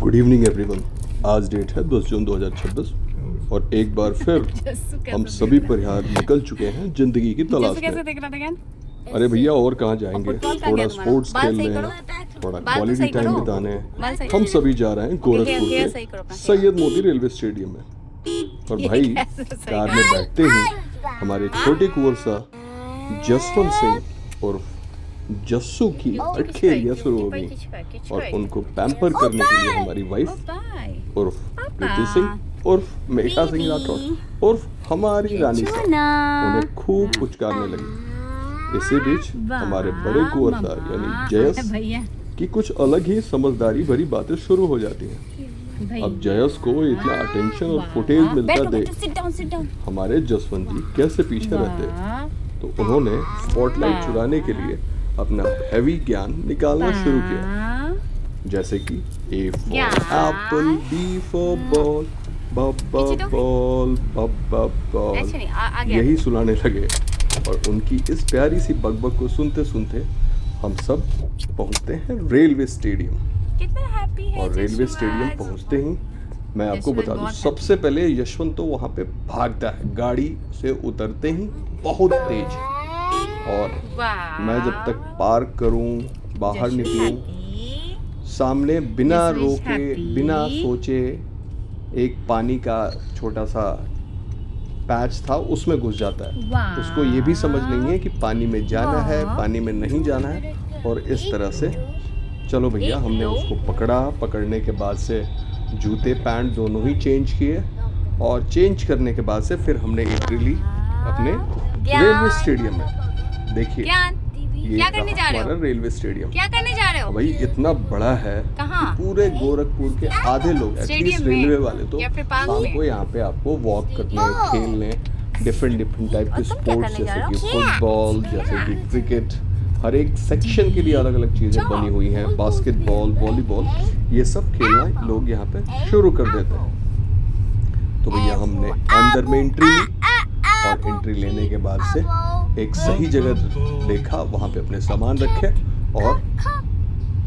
Good evening everyone. आज date है 10 जून 2026 और एक बार फिर हम सभी परिवार निकल चुके हैं जिंदगी की तलाश में। अरे भैया और कहाँ जाएंगे, थोड़ा स्पोर्ट्स खेलने हैं, थोड़ा क्वालिटी टाइम बिताने हैं। हम सभी जा रहे हैं गोरखपुर के सैयद मोदी रेलवे स्टेडियम में। और भाई कार में बैठते ही हमारे छोटे कुंवर सा जसवंत सिंह और जस्सू की अटखेलियां शुरू हो गई और उनको पैम्पर करने के लिए हमारी वाइफ उर्फ प्रीति सिंह उर्फ मेघा सिंह राठौर उर्फ हमारी रानी सा उन्हें खूब पुचकारने लगी। इसी बीच हमारे बड़े कुंवर सा यानी जयस की कुछ अलग ही समझदारी भरी बातें शुरू हो जाती हैं। अब जयस को इतना अटेंशन और फुटेज मिलता देख हमारे जसवंत जी कैसे पीछे रहते, तो उन्होंने स्पॉटलाइट चुराने के लिए अपना हैवी ज्ञान निकालना शुरू किया, जैसे कि A for apple, B for ball, बब्बा बॉल बब्बा बॉल यही सुनाने लगे। और उनकी इस प्यारी सी बकबक को सुनते सुनते हम सब पहुंचते हैं रेलवे स्टेडियम। कितना हैप्पी है। और रेलवे स्टेडियम पहुंचते ही मैं आपको बता दूं, सबसे पहले यशवंत तो वहां पे भागता है, गाड़ी से उतरते ही बहुत तेज। और मैं जब तक पार्क करूं, बाहर निकलूं, सामने बिना रोके बिना सोचे एक पानी का छोटा सा पैच था, उसमें घुस जाता है। उसको ये भी समझ नहीं है कि पानी में जाना है, पानी में नहीं जाना है। और इस तरह से चलो भैया, हमने उसको पकड़ा। पकड़ने के बाद से जूते पैंट दोनों ही चेंज किए और चेंज करने के बाद से फिर हमने एंट्री ली अपने रेलवे स्टेडियम में। देखिए ये क्या करने जा रहे हो? रेलवे स्टेडियम क्या करने जा रहे हो? भाई इतना बड़ा है कि पूरे गोरखपुर के आधे लोग एटलीस्ट रेलवे वाले तो शाम को यहाँ पे आपको वॉक करने, खेलने, डिफरेंट टाइप के स्पोर्ट्स जैसे कि फुटबॉल, जैसे कि क्रिकेट, हर एक सेक्शन के लिए अलग अलग चीजें बनी हुई हैं। बास्केटबॉल, वॉलीबॉल, ये सब खेलना लोग यहाँ पे शुरू कर देते हैं। तो भैया हमने अंदर में एंट्री ली और एंट्री लेने के बाद से एक सही जगह देखा, वहाँ पे अपने सामान रखे और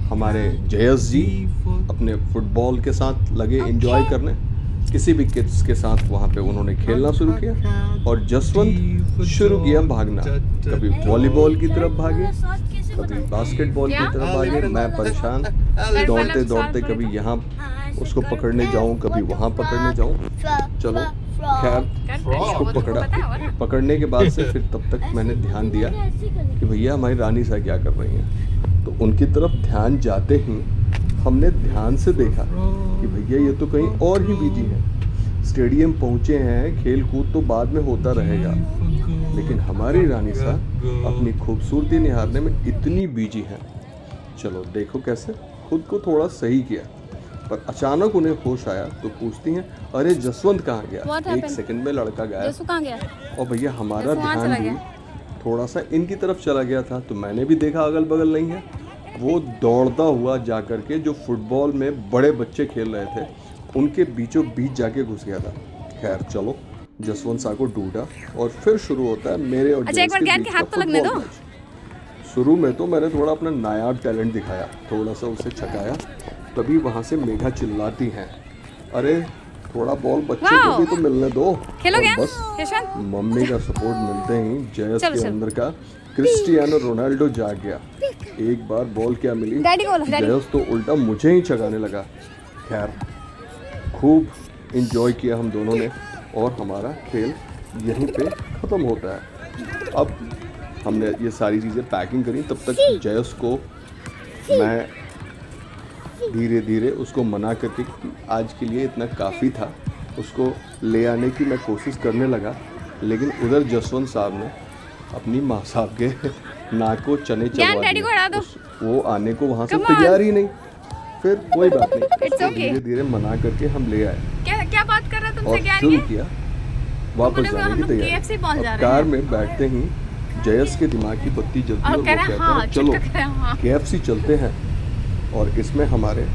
हमारे जयस जी अपने फुटबॉल के साथ लगे एंजॉय करने। किसी भी किड्स के साथ वहाँ पे उन्होंने खेलना शुरू किया और जसवंत शुरू किया भागना। कभी वॉलीबॉल की तरफ भागे, कभी बास्केटबॉल की तरफ भागे। मैं परेशान दौड़ते दौड़ते कभी यहाँ उसको पकड़ने जाऊँ, कभी वहाँ पकड़ने जाऊँ। चलो खैर उसको पकड़ने के बाद से फिर तब तक मैंने ध्यान दिया कि भैया हमारी रानी सा क्या कर रही हैं। तो उनकी तरफ ध्यान जाते ही हमने ध्यान से देखा कि भैया ये तो कहीं और ही बिजी है। स्टेडियम पहुंचे हैं, खेल कूद तो बाद में होता रहेगा, लेकिन हमारी रानी सा अपनी खूबसूरती निहारने में इतनी बिजी है। चलो देखो कैसे खुद को थोड़ा सही किया। पर अचानक उन्हें होश आया तो पूछती हैं, अरे जसवंत कहाँ गया? एक सेकंड में लड़का गया। और भैया हमारा ध्यान भी थोड़ा सा इनकी तरफ चला गया था, तो मैंने भी देखा अगल बगल नहीं है। वो दौड़ता हुआ जाकर के जो फुटबॉल में बड़े बच्चे खेल रहे थे उनके बीचों बीच जाके घुस गया था। खैर चलो जसवंत सा को ढूंढा और फिर शुरू होता है मेरे और अच्छा, एक बार के हाथ तो लगने दो। शुरू में तो मैंने थोड़ा अपना नायाब टैलेंट दिखाया, थोड़ा सा उसे छकाया, तभी वहाँ से मेघा चिल्लाती हैं, अरे थोड़ा बॉल बच्चे को भी तो मिलने दो। बस मम्मी का सपोर्ट मिलते ही जयस के अंदर का क्रिस्टियानो रोनाल्डो जाग गया। एक बार बॉल क्या मिली, जयस तो उल्टा मुझे ही छकाने लगा। खैर खूब इंजॉय किया हम दोनों ने और हमारा खेल यहीं पे ख़त्म होता है। अब हमने ये सारी चीज़ें पैकिंग करी, तब तक जयस को मैं धीरे धीरे उसको मना करके आज के लिए इतना काफ़ी था, उसको ले आने की मैं कोशिश करने लगा। लेकिन उधर जसवंत साहब ने अपनी माँ साहब के नाक को चने चबवा दिए, वो आने को वहाँ से तैयार ही नहीं। फिर कोई बात नहीं, धीरे धीरे मना करके हम ले आए। क्या बात कर रहा तुमसे? और शुरू किया वापस जाने की तैयारी। कार में बैठते ही जयस के दिमाग की बत्ती जलती और वो कहता है चलो KFC चलते हैं। और इसमें हमारे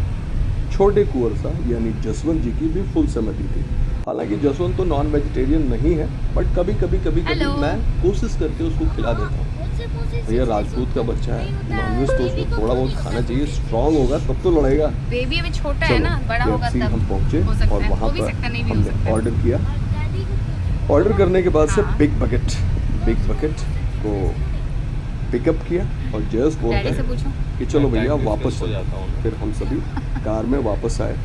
छोटे कुंवर सा यानी जसवंत जी की भी फुल सहमति थी। हालांकि जसवंत तो नॉन वेजिटेरियन नहीं है, बट कभी कभी मैं कोशिश करके उसको खिला देता हूँ। भैया राजपूत का बच्चा है, नॉनवेज तो उसको थोड़ा बहुत खाना चाहिए, स्ट्रांग होगा तब तो लड़ेगा। बेबी अभी छोटा है ना, बड़ा होगा KFC तब हम पहुंचे हो सकता और है, वहाँ हो भी पर सकता है, नहीं भी हो सकता हमने है। ऑर्डर किया। ऑर्डर करने के बाद से हाँ। बिग बकेट को पिकअप किया और जस्ट बोलते डैडी से हैं पूछो। कि चलो भैया वापस चलो। फिर हम सभी कार में वापस आए,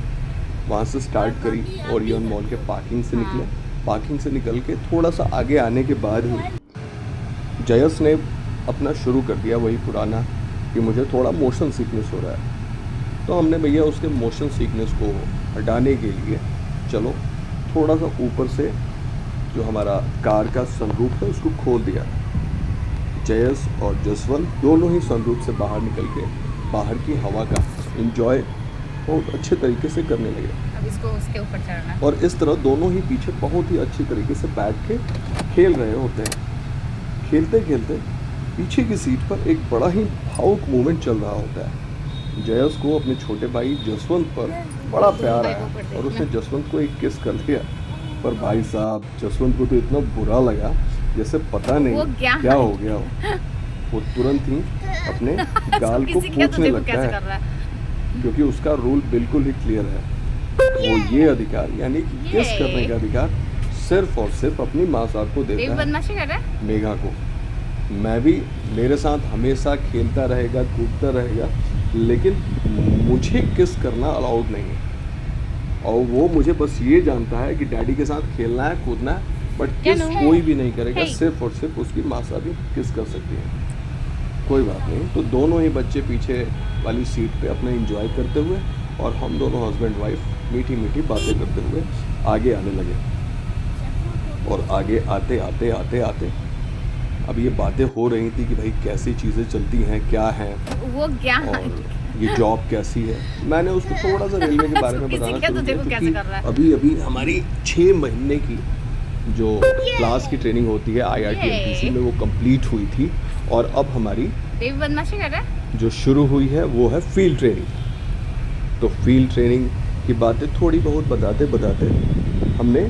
वहाँ से स्टार्ट करी ओरियन मॉल के पार्किंग से निकले। पार्किंग से निकल के थोड़ा सा आगे आने के बाद ही जयस ने अपना शुरू कर दिया वही पुराना कि मुझे थोड़ा मोशन सिकनेस हो रहा है। तो हमने भैया उसके मोशन सिकनेस को हटाने के लिए चलो थोड़ा सा ऊपर से जो हमारा कार का सनरूफ है उसको खोल दिया। जयस और जसवंत दोनों ही सनरूफ से बाहर निकल के बाहर की हवा का एंजॉय बहुत अच्छे तरीके से करने लगे। अब इसको उसके ऊपर चढ़ना है। और इस तरह दोनों ही पीछे बहुत ही अच्छी तरीके से बैठ के खेल रहे होते हैं। खेलते खेलते पीछे की सीट पर एक बड़ा ही भावुक मोमेंट चल रहा होता है। जयस को अपने छोटे भाई जसवंत पर बड़ा प्यार आया और उसने जसवंत को एक किस कर दिया। पर भाई साहब जसवंत को तो इतना बुरा लगा जैसे पता नहीं क्या हो गया हो। वो तुरंत ही अपने गाल को पूछने लगता है क्योंकि उसका रूल बिल्कुल ही क्लियर है। वो ये अधिकार यानी कि किस करने का अधिकार सिर्फ और सिर्फ अपनी माँ साहब को देता है, बदमाशी कर रहा है मेघा को। मैं भी मेरे साथ हमेशा खेलता रहेगा, कूदता रहेगा, लेकिन मुझे किस करना अलाउड नहीं है। और वो मुझे बस ये जानता है कि डैडी के साथ खेलना है, कूदना है, बट किस कोई भी नहीं करेगा, सिर्फ और सिर्फ उसकी माँ साहब ही किस कर सकती है। कोई बात नहीं। तो दोनों ही बच्चे पीछे वाली सीट पे अपना एंजॉय करते हुए और हम दोनों हस्बैंड वाइफ मीठी मीठी बातें करते हुए आगे आने लगे। और आगे आते आते आते आते अब ये बातें हो रही थी कि भाई कैसी चीज़ें चलती हैं, क्या हैं, वो क्या और ये जॉब कैसी है। मैंने उसको थोड़ा सा रेलवे के बारे में बताना शुरू किया क्योंकि अभी अभी हमारी 6 महीने की जो क्लास की ट्रेनिंग होती है IRTMTC में वो कंप्लीट हुई थी और अब हमारी बदमाशी कर रहा है जो शुरू हुई है वो है फील्ड ट्रेनिंग। तो फील्ड ट्रेनिंग की बातें थोड़ी बहुत बताते बताते हमने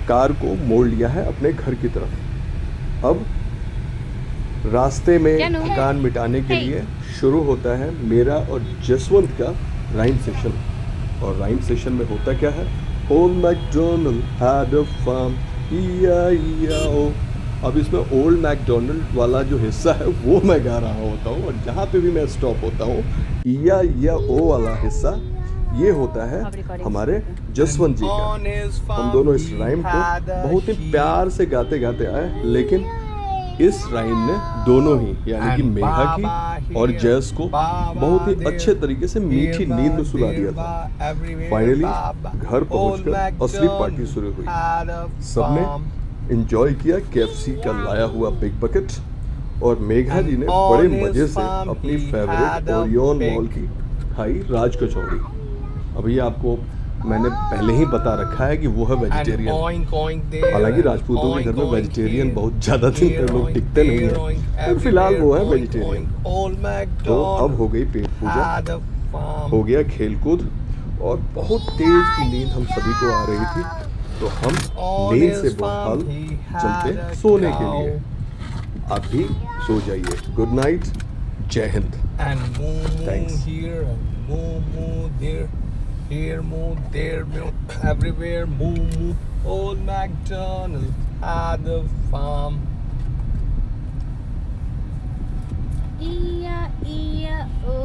कार को मोड़ लिया है अपने घर की तरफ। अब रास्ते में थकान मिटाने के लिए शुरू होता है मेरा और जसवंत का राइम सेशन। और राइम सेशन में होता क्या है, old McDonald had a farm E-I-E-I-O। अब इसमें ओल्ड मैकडोनल्ड वाला जो हिस्सा है वो मैं गा रहा होता हूँ और जहाँ पे भी मैं स्टॉप होता हूँ E-I-E-I-O वाला हिस्सा ये होता है हमारे जसवंत जी का। हम दोनों इस राइम को बहुत ही प्यार से गाते गाते आए, लेकिन इस राइम ने दोनों ही यानी कि मेघा की और जयस को बहुत ही अच्छे तरीके से मीठी नींद में सुला दिया था। फाइनली घर पहुंचकर असली पार्टी शुरू हुई। सबने एंजॉय किया KFC का लाया हुआ बिग बकेट और मेघा जी ने बड़े मजे से अपनी फेवरेट ओरियन मॉल की खाई राज कचौड़ी। अभी आपको मैंने पहले ही बता रखा है कि वो है वेजिटेरियन। हालांकि राजपूतों के घर में वेजिटेरियन बहुत ज़्यादा दिन तक लोग टिकते नहीं हैं, तो फिलहाल वो है वेजिटेरियन। तो अब हो गई पेट पूजा, हो गया खेलकूद और बहुत तेज की नींद हम सभी को आ रही थी। तो हम नींद से बहाल चलते सोने के लिए। आप भी सो जाइए। गुड नाइट, जय Hind. Thanks. Here moo, there moo, everywhere moo moo. Old MacDonald had a farm. E-I-E-I-O